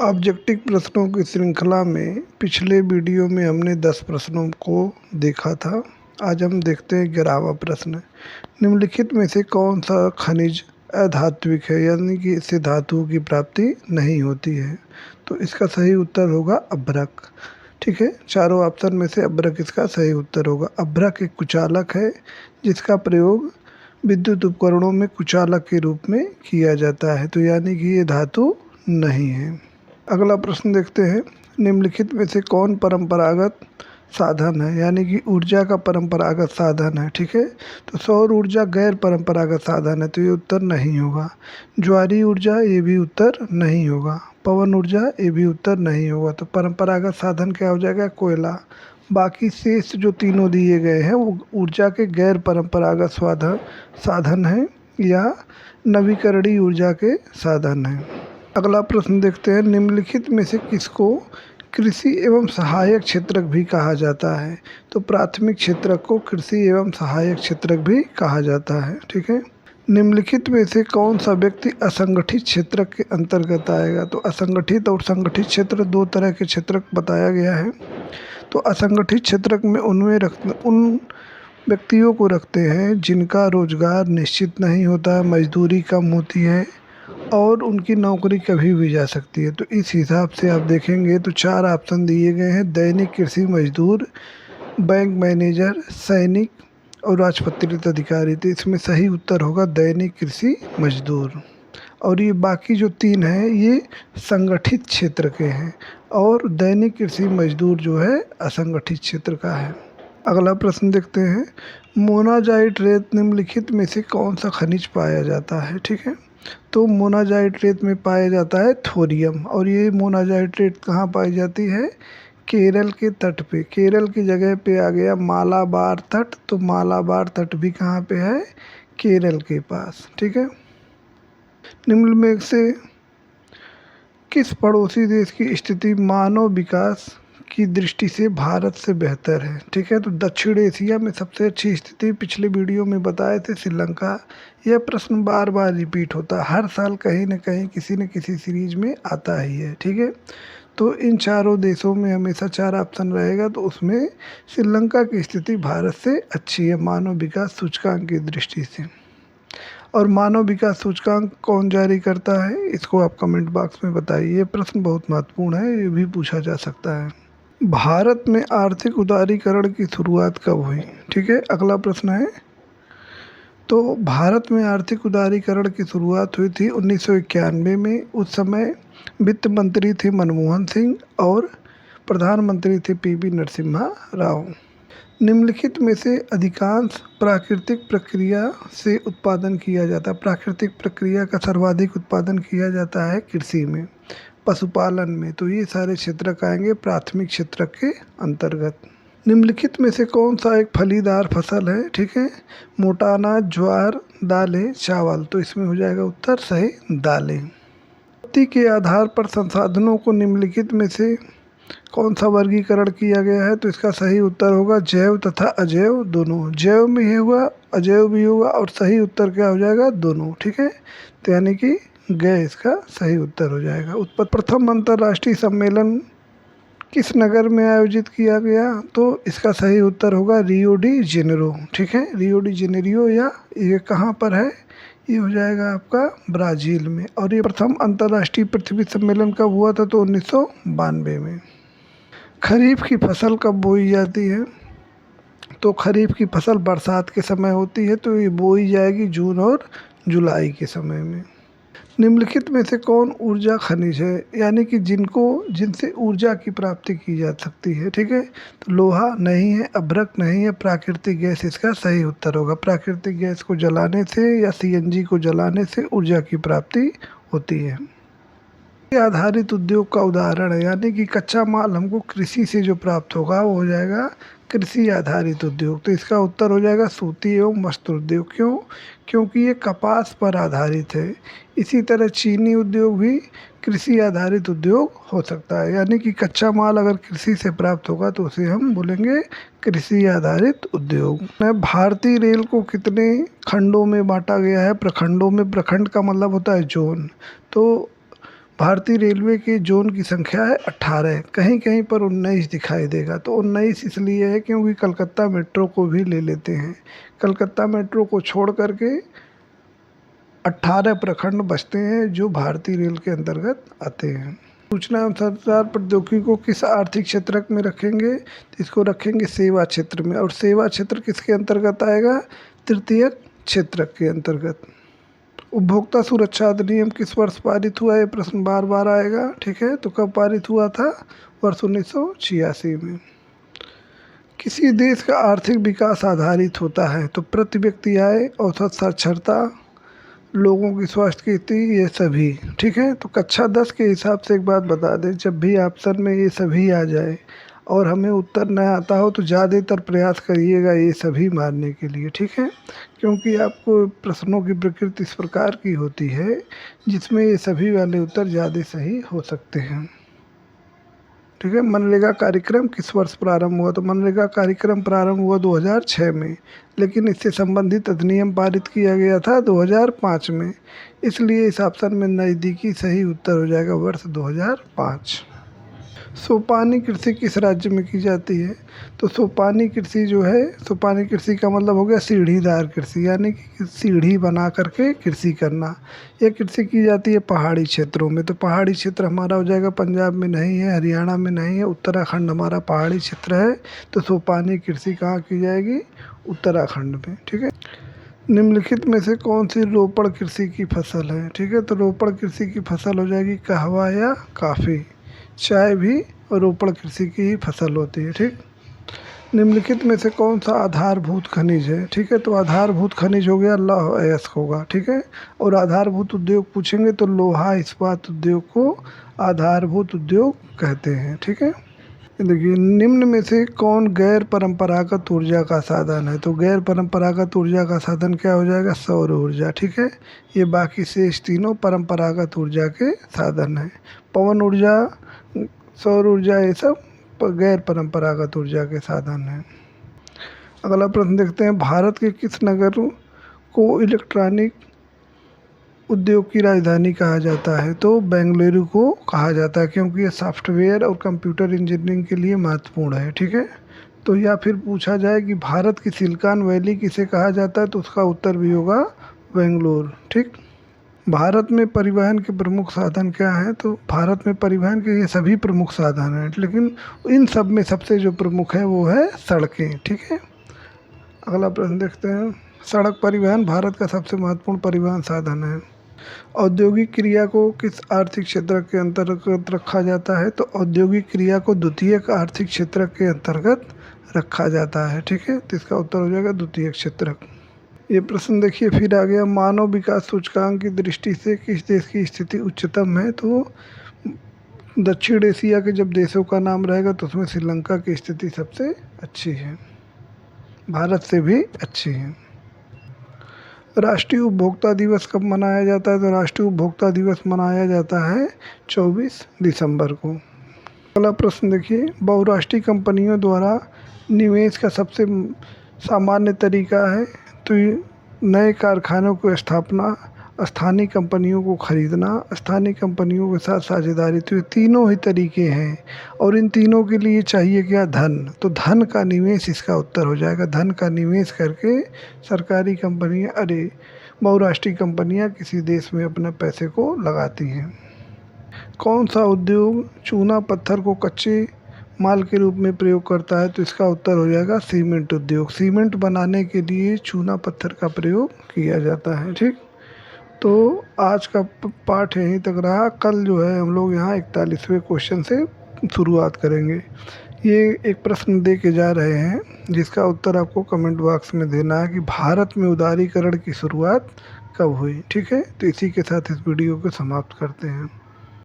Objective प्रश्नों की श्रृंखला में पिछले वीडियो में हमने 10 प्रश्नों को देखा था। आज हम देखते हैं 11वां प्रश्न। निम्नलिखित में से कौन सा खनिज अधात्विक है, यानी कि इससे धातुओं की प्राप्ति नहीं होती है? तो इसका सही उत्तर होगा अभ्रक। ठीक है, चारों ऑप्शन में से अभ्रक इसका सही उत्तर होगा। अभ्रक एक कुचालक है जिसका प्रयोग विद्युत उपकरणों में कुचालक के रूप में किया जाता है, तो यानी कि ये धातु नहीं है। अगला प्रश्न देखते हैं। निम्नलिखित में से कौन परंपरागत साधन है, यानी कि ऊर्जा का परंपरागत साधन है? ठीक है, तो सौर ऊर्जा गैर परंपरागत साधन है, तो ये उत्तर नहीं होगा। ज्वारीय ऊर्जा, ये भी उत्तर नहीं होगा। पवन ऊर्जा, ये भी उत्तर नहीं होगा। तो परंपरागत साधन क्या हो जाएगा? कोयला। बाकी शेष जो तीनों दिए गए हैं वो ऊर्जा के गैर परंपरागत साधन हैं या नवीकरणीय ऊर्जा के साधन हैं। अगला प्रश्न देखते हैं। निम्नलिखित में से किसको कृषि एवं सहायक क्षेत्रक भी कहा जाता है? तो प्राथमिक क्षेत्रक को कृषि एवं सहायक क्षेत्रक भी कहा जाता है। ठीक है, निम्नलिखित में से कौन सा व्यक्ति असंगठित क्षेत्रक के अंतर्गत आएगा? तो असंगठित और संगठित क्षेत्र दो तरह के क्षेत्रक बताया गया है। तो असंगठित क्षेत्रक में उन व्यक्तियों को रखते हैं जिनका रोजगार निश्चित नहीं होता है, मजदूरी कम होती है और उनकी नौकरी कभी भी जा सकती है। तो इस हिसाब से आप देखेंगे तो 4 ऑप्शन दिए गए हैं: दैनिक कृषि मजदूर, बैंक मैनेजर, सैनिक और राजपत्रित अधिकारी। तो इसमें सही उत्तर होगा दैनिक कृषि मजदूर। और ये बाकी जो 3 हैं ये संगठित क्षेत्र के हैं और दैनिक कृषि मजदूर जो है असंगठित क्षेत्र का है। अगला प्रश्न देखते हैं। मोनाजाइट रेत निम्नलिखित में से कौन सा खनिज पाया जाता है? ठीक है, तो मोनाजाइट रेत में पाया जाता है थोरियम। और ये मोनाजाइट रेत कहाँ पाई जाती है? केरल के तट पे। केरल की जगह पे आ गया मालाबार तट, तो मालाबार तट भी कहाँ पे है? केरल के पास। ठीक है, निम्न में से किस पड़ोसी देश की स्थिति मानव विकास की दृष्टि से भारत से बेहतर है? ठीक है, तो दक्षिण एशिया में सबसे अच्छी स्थिति पिछले वीडियो में बताए थे श्रीलंका। यह प्रश्न बार बार रिपीट होता है, हर साल कहीं न कहीं किसी न किसी सीरीज में आता ही है। ठीक है, तो इन चारों देशों में हमेशा 4 ऑप्शन रहेगा, तो उसमें श्रीलंका की स्थिति भारत से अच्छी है मानव विकास सूचकांक की दृष्टि से। और मानव विकास सूचकांक कौन जारी करता है, इसको आप कमेंट बॉक्स में बताइए। ये प्रश्न बहुत महत्वपूर्ण है, ये भी पूछा जा सकता है। भारत में आर्थिक उदारीकरण की शुरुआत कब हुई? ठीक है, अगला प्रश्न है। तो भारत में आर्थिक उदारीकरण की शुरुआत हुई थी 1991 में। उस समय वित्त मंत्री थे मनमोहन सिंह और प्रधानमंत्री थे पीवी नरसिम्हा राव। निम्नलिखित में से अधिकांश प्राकृतिक प्रक्रिया से उत्पादन किया जाता है। प्राकृतिक प्रक्रिया का सर्वाधिक उत्पादन किया जाता है कृषि में, पशुपालन में। तो ये सारे क्षेत्रक आएंगे प्राथमिक क्षेत्रक के अंतर्गत। निम्नलिखित में से कौन सा एक फलीदार फसल है? ठीक है, मोटा अनाज, ज्वार, दालें, चावल। तो इसमें हो जाएगा उत्तर सही दालें। उत्पत्ति के आधार पर संसाधनों को निम्नलिखित में से कौन सा वर्गीकरण किया गया है? तो इसका सही उत्तर होगा जैव तथा अजैव दोनों। जैव में ये हुआ, अजैव भी होगा, और सही उत्तर क्या हो जाएगा? दोनों। ठीक है, तो यानी कि गए इसका सही उत्तर हो जाएगा। प्रथम अंतर्राष्ट्रीय सम्मेलन किस नगर में आयोजित किया गया? तो इसका सही उत्तर होगा रियो डी जेनेरो। ठीक है, रियो डी जेनेरियो, या ये कहाँ पर है? ये हो जाएगा आपका ब्राज़ील में। और ये प्रथम अंतर्राष्ट्रीय पृथ्वी सम्मेलन कब हुआ था? तो 1992 में। खरीफ की फसल कब बोई जाती है? तो खरीफ की फसल बरसात के समय होती है, तो ये बोई जाएगी जून और जुलाई के समय में। निम्नलिखित में से कौन ऊर्जा खनिज है, यानी कि जिनसे ऊर्जा की प्राप्ति की जा सकती है? ठीक है, तो लोहा नहीं है, अभ्रक नहीं है, प्राकृतिक गैस इसका सही उत्तर होगा। प्राकृतिक गैस को जलाने से या सीएनजी को जलाने से ऊर्जा की प्राप्ति होती है। आधारित उद्योग का उदाहरण है, यानी कि कच्चा माल हमको कृषि से जो प्राप्त होगा वो हो जाएगा कृषि आधारित उद्योग। तो इसका उत्तर हो जाएगा सूती एवं वस्त्र उद्योग। क्यों? क्योंकि ये कपास पर आधारित है। इसी तरह चीनी उद्योग भी कृषि आधारित उद्योग हो सकता है, यानी कि कच्चा माल अगर कृषि से प्राप्त होगा तो उसे हम बोलेंगे कृषि आधारित उद्योग। भारतीय रेल को कितने खंडों में बांटा गया है? प्रखंडों में। प्रखंड का मतलब होता है जोन। तो भारतीय रेलवे के जोन की संख्या है 18, कहीं कहीं पर 19 दिखाई देगा। तो 19 इसलिए है क्योंकि कलकत्ता मेट्रो को भी ले लेते हैं। कलकत्ता मेट्रो को छोड़ करके 18 प्रखंड बचते हैं जो भारतीय रेल के अंतर्गत आते हैं। सूचना एवं संचार प्रौद्योगिकी को किस आर्थिक क्षेत्र में रखेंगे? तो इसको रखेंगे सेवा क्षेत्र में। और सेवा क्षेत्र किसके अंतर्गत आएगा? तृतीयक क्षेत्र के अंतर्गत। उपभोक्ता सुरक्षा अधिनियम किस वर्ष पारित हुआ? ये प्रश्न बार बार आएगा। ठीक है, तो कब पारित हुआ था? वर्ष 1986 में। किसी देश का आर्थिक विकास आधारित होता है तो प्रति व्यक्ति आय, औसत साक्षरता, लोगों की स्वास्थ्य की स्थिति, ये सभी। ठीक है, तो कक्षा 10 के हिसाब से एक बात बता दें, जब भी ऑप्शन में ये सभी आ जाए और हमें उत्तर न आता हो तो ज़्यादातर प्रयास करिएगा ये सभी मारने के लिए। ठीक है, क्योंकि आपको प्रश्नों की प्रकृति इस प्रकार की होती है जिसमें ये सभी वाले उत्तर ज़्यादा सही हो सकते हैं। ठीक है, मनरेगा कार्यक्रम किस वर्ष प्रारंभ हुआ? तो मनरेगा कार्यक्रम प्रारंभ हुआ 2006 में, लेकिन इससे संबंधित अधिनियम पारित किया गया था 2005 में। इसलिए इस ऑप्शन में नज़दीकी सही उत्तर हो जाएगा वर्ष 2005। सोपानी कृषि किस राज्य में की जाती है? तो सोपानी कृषि जो है, सोपानी कृषि का मतलब हो गया सीढ़ीदार कृषि, यानी कि सीढ़ी बना करके कृषि करना। यह कृषि की जाती है पहाड़ी क्षेत्रों में। तो पहाड़ी क्षेत्र हमारा हो जाएगा, पंजाब में नहीं है, हरियाणा में नहीं है, उत्तराखंड हमारा पहाड़ी क्षेत्र है। तो सोपानी कृषि कहाँ की जाएगी? उत्तराखंड में। ठीक है, निम्नलिखित में से कौन सी रोपड़ कृषि की फसल है? ठीक है, तो रोपड़ कृषि की फसल हो जाएगी कहवा या काफ़ी। चाय भी रोपड़ कृषि की ही फसल होती है। ठीक, निम्नलिखित में से कौन सा आधारभूत खनिज है? ठीक है, तो आधारभूत खनिज हो गया लौह अयस्क होगा। ठीक है, और आधारभूत उद्योग पूछेंगे तो लोहा इस्पात उद्योग को आधारभूत उद्योग कहते हैं। ठीक है, देखिए निम्न में से कौन गैर परंपरागत ऊर्जा का साधन है? तो गैर परंपरागत ऊर्जा का साधन क्या हो जाएगा? सौर ऊर्जा। ठीक है, ये बाकी शेष तीनों परंपरागत ऊर्जा के साधन हैं। पवन ऊर्जा, सौर ऊर्जा, ये सब गैर परंपरागत ऊर्जा के साधन हैं। अगला प्रश्न देखते हैं, भारत के किस नगर को इलेक्ट्रॉनिक उद्योग की राजधानी कहा जाता है? तो बेंगलुरु को कहा जाता है, क्योंकि ये सॉफ्टवेयर और कंप्यूटर इंजीनियरिंग के लिए महत्वपूर्ण है। ठीक है, तो या फिर पूछा जाए कि भारत की सिलिकॉन वैली किसे कहा जाता है? तो उसका उत्तर भी होगा बेंगलुरु। ठीक, भारत में परिवहन के प्रमुख साधन क्या हैं? तो भारत में परिवहन के ये सभी प्रमुख साधन हैं, लेकिन इन सब में सबसे जो प्रमुख है वो है सड़कें। ठीक है, अगला प्रश्न देखते हैं, सड़क परिवहन भारत का सबसे महत्वपूर्ण परिवहन साधन है। औद्योगिक क्रिया को किस आर्थिक क्षेत्र के अंतर्गत रखा जाता है? तो औद्योगिक क्रिया को द्वितीयक आर्थिक क्षेत्र के अंतर्गत रखा जाता है। ठीक है, तो इसका उत्तर हो जाएगा द्वितीयक क्षेत्र। ये प्रश्न देखिए फिर आ गया, मानव विकास सूचकांक की दृष्टि से किस देश की स्थिति उच्चतम है? तो दक्षिण एशिया के जब देशों का नाम रहेगा तो उसमें श्रीलंका की स्थिति सबसे अच्छी है, भारत से भी अच्छी है। राष्ट्रीय उपभोक्ता दिवस कब मनाया जाता है? तो राष्ट्रीय उपभोक्ता दिवस मनाया जाता है 24 दिसंबर को। अगला प्रश्न देखिए, बहुराष्ट्रीय कंपनियों द्वारा निवेश का सबसे सामान्य तरीका है? तो नए कारखानों की स्थापना, स्थानीय कंपनियों को खरीदना, स्थानीय कंपनियों के साथ साझेदारी। तो ये तीनों ही तरीके हैं और इन तीनों के लिए चाहिए क्या? धन। तो धन का निवेश इसका उत्तर हो जाएगा। धन का निवेश करके सरकारी कंपनियां, बहुराष्ट्रीय कंपनियां किसी देश में अपने पैसे को लगाती हैं। कौन सा उद्योग चूना पत्थर को कच्चे माल के रूप में प्रयोग करता है? तो इसका उत्तर हो जाएगा सीमेंट उद्योग। सीमेंट बनाने के लिए चूना पत्थर का प्रयोग किया जाता है। ठीक, तो आज का पाठ यहीं तक रहा। कल जो है हम लोग यहाँ 41वें क्वेश्चन से शुरुआत करेंगे। ये एक प्रश्न दे के जा रहे हैं जिसका उत्तर आपको कमेंट बॉक्स में देना है कि भारत में उदारीकरण की शुरुआत कब हुई। ठीक है, तो इसी के साथ इस वीडियो को समाप्त करते हैं।